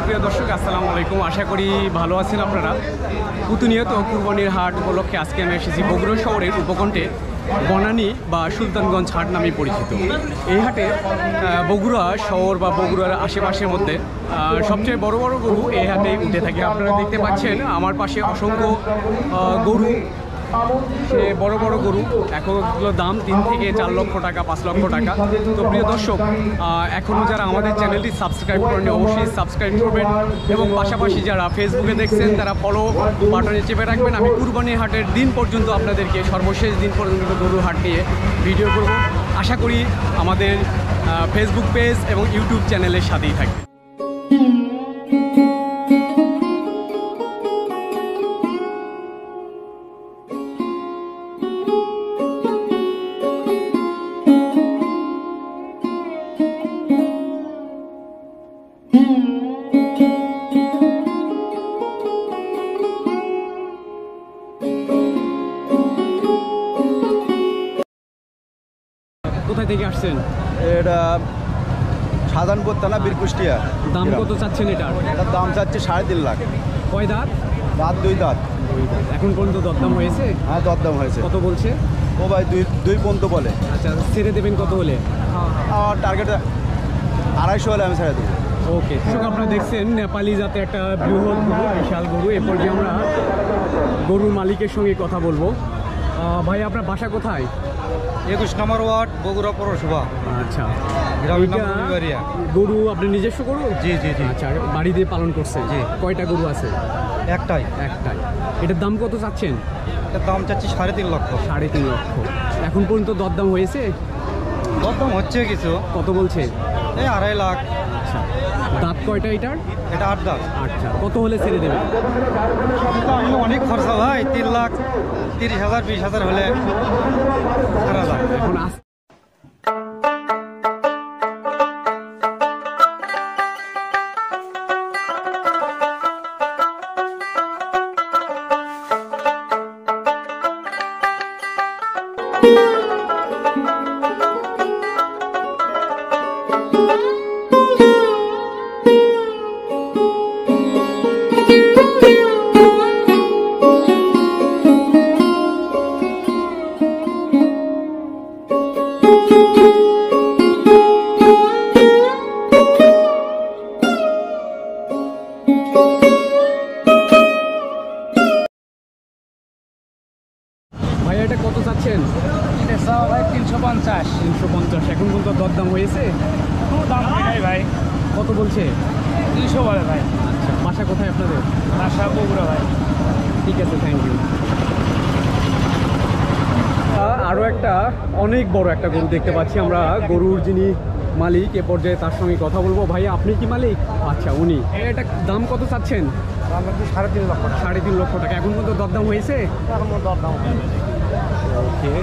সুপ্রিয় দর্শক আসসালামু আলাইকুম। আশা করি ভালো আছেন আপনারা। প্রতিনিয়ত কুরবানির হাট উপলক্ষে আজকে আমি এসেছি বগুড়া শহরের উপকণ্ঠে বনানী বা সুলতানগঞ্জ হাট নামে পরিচিত। এই হাটে বগুড়া শহর বা বগুড়ার আশেপাশের মধ্যে সবচেয়ে বড় বড় গরু এই হাটে উঠে থাকে। আপনারা দেখতে পাচ্ছেন আমার পাশে অসংখ্য গরু, সে বড় বড় গরু। এখনগুলো দাম 3 থেকে 4 লক্ষ টাকা, 5 লক্ষ টাকা। তো প্রিয় দর্শক, এখনও যারা আমাদের চ্যানেলটি সাবস্ক্রাইব করেনি অবশ্যই সাবস্ক্রাইব করবেন এবং পাশাপাশি যারা ফেসবুকে দেখছেন তারা ফলো বাটনে চেপে রাখবেন। আমি কুরবানির হাটের দিন পর্যন্ত আপনাদেরকে সর্বশেষ দিন পর্যন্ত গরু হাট নিয়ে ভিডিও করব। আশা করি আমাদের ফেসবুক পেজ এবং ইউটিউব চ্যানেলের সাথেই থাকবে। কোথায় থেকে আসছেন? এটা সাধারণপুর থানা বীরকুষ্টিয়া। দাম কত চাচ্ছেন এটার? এটার দাম চাচ্ছে 3.5 লাখ। কয় দাঁত? দাঁত 2 দাঁত। এখন পর্যন্ত দরদাম হয়েছে? হ্যাঁ, দরদাম হয়েছে। কত বলছে? ও ভাই দুই পর্যন্ত বলে। আচ্ছা, ছেড়ে দেবেন কত হলে? আমার টার্গেট 250 হলে আমি ছেড়ে দেবো। ওকে, দর্শক আপনারা দেখছেন নেপালি জাতের একটা বৃহৎ গরু, বিশাল গরু। এরপর যে আমরা গরুর মালিকের সঙ্গে কথা বলবো। ভাই, আপনার বাসা কোথায়? 21 নম্বর ওয়ার্ড, বগুড়া পৌরসভা। আচ্ছা, গরু আপনি নিজস্ব গরু? জি জি জি। আচ্ছা, বাড়ি দিয়ে পালন করছে? জি। কয়টা গরু আছে? একটাই। এটার দাম কত চাচ্ছেন? এটার দাম চাচ্ছি 3.5 লক্ষ। 3.5 লক্ষ। এখন পর্যন্ত দরদাম হয়েছে? দরদাম হচ্ছে কিছু। কত বলছে? এই 2.5 লাখ। আচ্ছা, দাঁত কয়টা এটার? এটা 8 দাঁত। আচ্ছা, কত হলে ছেড়ে দেবেন? অনেক খরচা ভাই, 3 লাখ 30,000 20,000 হলে ছাড়া যায়। এখন ভাই, এটা কত চাচ্ছেন? এটা চাও ভাই 350। 350। এখন পর্যন্ত দরদাম হয়েছে? দাম নাই ভাই। কত বলছে? 200 বলে ভাই। আচ্ছা, বাসা কোথায় আপনাদের? বাসা বগুড়া ভাই। ঠিক আছে, থ্যাংক ইউ। আরও একটা অনেক বড় একটা গরু দেখতে পাচ্ছি আমরা। গরুর যিনি মালিক এ পর্যায়ে তার সঙ্গে কথা বলবো। ভাই, আপনি কি মালিক? আচ্ছা, উনি। এটা দাম কত চাচ্ছেন? দাম 3.5 লক্ষ। 3.5 লক্ষ টাকা। এখন পর্যন্ত দরদাম হয়েছে? এখন দরদাম। ওকে,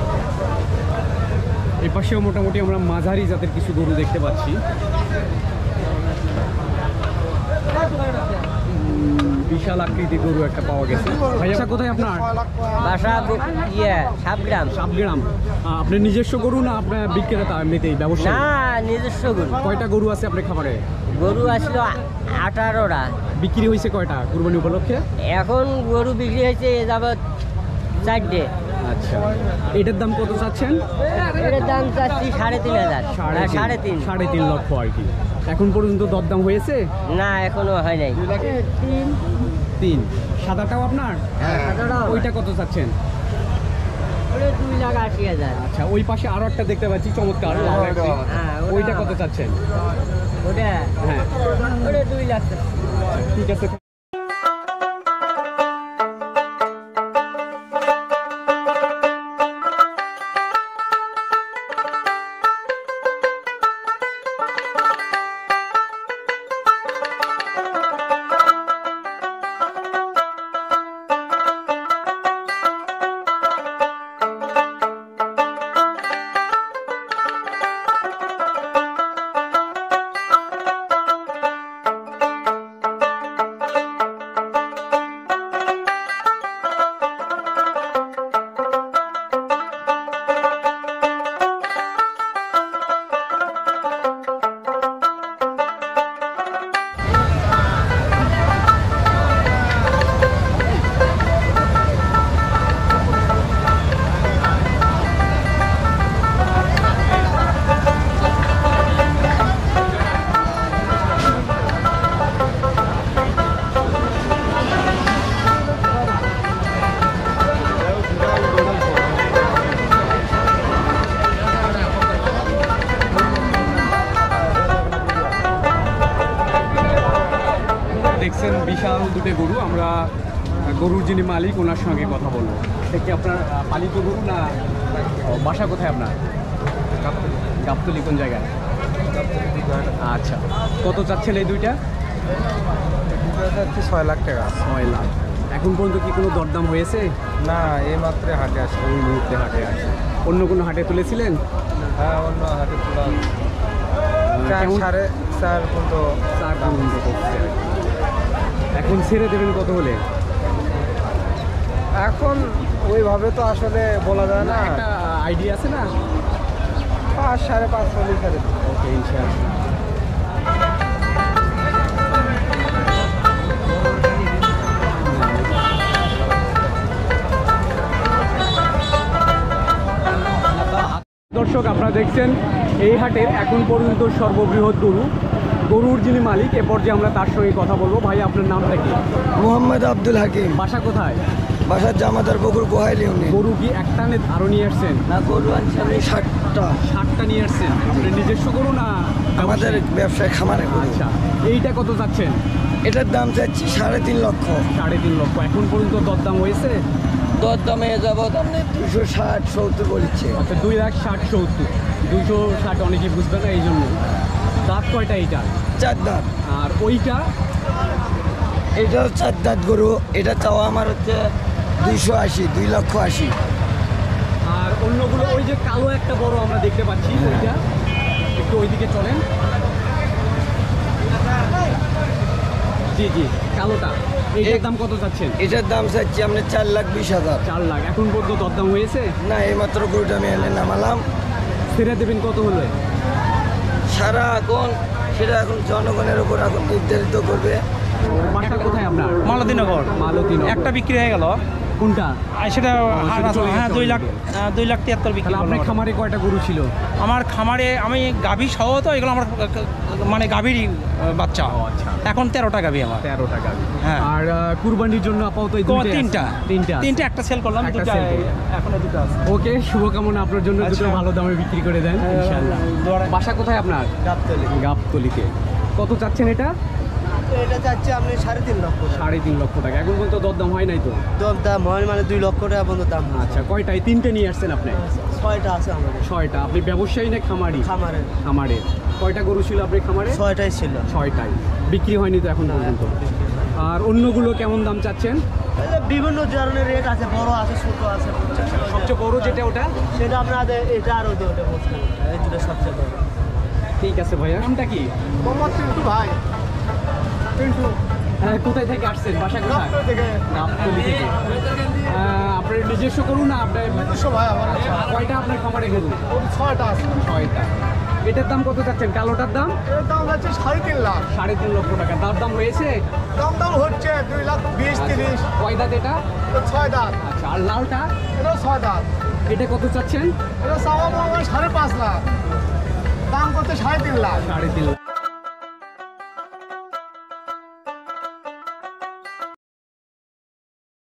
এই পাশেও মোটামুটি আমরা মাঝারি জাতের কিছু গরু দেখতে পাচ্ছি। বিশাল আকৃতির গরু একটা পাওয়া গেছে। ভাইয়া, কোথায় আপনার বাসা? সাবগ্রাম। সাবগ্রাম। আপনার নিজস্ব গরু না আপনার বিক্রেতা এমনিতেই ব্যবসা? না, নিজস্ব গরু। কয়টা গরু আছে আপনার খাবারে? গরু আসলো 18টা। বিক্রি হয়েছে কয়টা কুরবানি উপলক্ষে? এখন গরু বিক্রি হয়েছে এ যাবৎ 4টে। আচ্ছা, এটার দাম কত চাচ্ছেন? এটার দাম চাচ্ছি 3.5 3.5 লক্ষ আর কি। এখন পর্যন্ত দরদাম হয়েছে? না, এখনো হয় নাই। 3। সাদাটাও আপনার? ওইটা কত চাচ্ছেন? 2,80,000। আচ্ছা, ওই পাশে আরো একটা দেখতে পাচ্ছি চমৎকার। ওইটা কত চাচ্ছেন? ওটা? হ্যাঁ, ওটা 2 লাখ। ঠিক আছে। দেখছেন বিশাল দুটো গরু। আমরা গরুর যিনি মালিক ওনার সঙ্গে কথা বলবো। এটা কি আপনার পালিত গরু না বাসা কোথায় আপনার? গাবতলী কোন জায়গায়? আচ্ছা, কত চাচ্ছেন এই দুইটা? 6 লাখ টাকা। 6 লাখ। এখন পর্যন্ত কি কোনো দরদাম হয়েছে? না, এই মাত্র হাটে আসে। এই মুহূর্তে হাটে আসে। অন্য কোনো হাটে তুলেছিলেন? হ্যাঁ, অন্য হাটে তোলা। কেমন? 4.5 পর্যন্ত। 4 পর্যন্ত করছে। এখন ছেড়ে দেবেন কত হলে? এখন ওইভাবে তো আসলে বলা যায় না। একটা আইডিয়া আছে না? 5, 5.5 হলে ছেড়ে দেব। ওকে, ইনশাআল্লাহ। দর্শক, আপনারা দেখছেন এই হাটের এখন পর্যন্ত সর্ববৃহৎ গরুর যিনি মালিক, এ পর্যায়ে আমরা তার সঙ্গে কথা বলবো। ভাই, আপনার নামটা কি? মোহাম্মদ আব্দুল হাকিম। বাসা কোথায়? বাসার জামাতার বকুর গোহাইলি উনি। গরু কি একটা আরো নিয়ে আসছেন? না, গরু আনছি আমি 60টা। 60টা নিয়ে আসছেন। আপনার নিজস্ব গরু না আমাদের ব্যবসায় খামারে গরু। আচ্ছা, এইটা কত চাচ্ছেন? এটার দাম চাচ্ছি 3.5 লক্ষ। 3.5 লক্ষ। এখন পর্যন্ত দরদাম হয়েছে? দরদামে যাবত আপনি 260-70 বলছে। আচ্ছা, 2,60,70। 260 অনেকেই বুঝবে না, এই জন্য। দাঁত কয়টা এইটা? 4 দাঁত। আর ওইটা? এটাও 4 দাঁত গরু। এটা চাওয়া আমার হচ্ছে 280, 2,80,000। আর অন্যগুলো ওই যে কালো একটা বড় আমরা দেখতে পাচ্ছি, ওইটা একটু ওইদিকে চলেন। জি জি, কালোটা। এইটার দাম কত চাচ্ছেন? এটার দাম চাচ্ছি আপনি 4,20,000। 4 লাখ। এখন পর্যন্ত দরদাম হয়েছে? না, এইমাত্র গরুটা আমি এনে নামালাম। ছেড়ে দেবেন কত হলে? সারা এখন সেটা এখন জনগণের উপর এখন নির্ধারিত করবে। বাসা কোথায় আপনার? মালতীনগর। মালতীনগর। একটা বিক্রি হয়ে গেল। কোনটা? আর সেটা সেটা চলে হ্যাঁ, গেছে 2,73,000 বিক্রি তাহলে আপনার করলাম। খামারে কয়টা গরু ছিল? আমার খামারে আমি গাভী সহ তো এগুলো আমার মানে গাভীরই বাচ্চা। ও আচ্ছা, এখন 13টা গাভী আমার। 13টা গাভী। হ্যাঁ। আর কুরবানির জন্য আপাতত এই দুইটাই আছে? তিনটা তিনটা। একটা সেল করলাম, একটা দুটো sell করলেন। এখনো দুটো আছে। ওকে, শুভকামনা আপনার জন্য। দুটো আচ্ছা। ভালো দামে বিক্রি করে দেন ইনশাআল্লাহ। বাসা কোথায় আপনার? গাবতলী। গাবতলীতে। কত চাচ্ছেন এটা? এটা চাচ্ছি আপনি 3.5 লক্ষ। 3.5 লক্ষ টাকা। এখন পর্যন্ত দরদাম হয় নাই তো? দাম হয় মানে 2 লক্ষ টাকা পর্যন্ত দাম। আচ্ছা, কয়টায়? 3টে নিয়ে আসছেন আপনি? 6টা আছে আমাদের 6টা। আপনি ব্যবসায়ী না খামারি? খামারে। খামারে। কয়টা গরু ছিল আপনার খামারে? 6টাই ছিল। 6টাই। বিক্রি হয়নি তো এখন পর্যন্ত? আর অন্যগুলো কেমন দাম চাচ্ছেন? বিভিন্ন ধরনের রেট আছে, বড় আছে, ছোট আছে। সবচেয়ে বড় যেটা ওটা? সেটা আপনাদের এটা আর ওটা বলছেন, এই দুটো সবচেয়ে বড়। ঠিক আছে ভাইয়া। নামটা কি? মোহাম্মদ পিন্টু ভাই। পিন্টু। হ্যাঁ, কোথায় থেকে আসছেন? বাসা কোথায়? গাবতলী থেকে। আপনার নিজস্ব গরু না আপনার? নিজস্ব ভাই আমার। কয়টা আপনার খামারে গরু? 6টা আছে। 6টা। এটার দাম কত চাচ্ছেন? কালোটার দাম? এর দাম হচ্ছে 3.5 লাখ। 3.5 লক্ষ টাকা। তার দাম হয়েছে? দাম হচ্ছে 2,20,30। কয় দাঁত এটা? 6 দাঁত। আচ্ছা, আর লালটা? এটা 6 দাঁত। এটা কত চাচ্ছেন? এটা চাওয়া আমার 5.5 লাখ। দাম করতে 3.5 লাখ। 3.5 লাখ।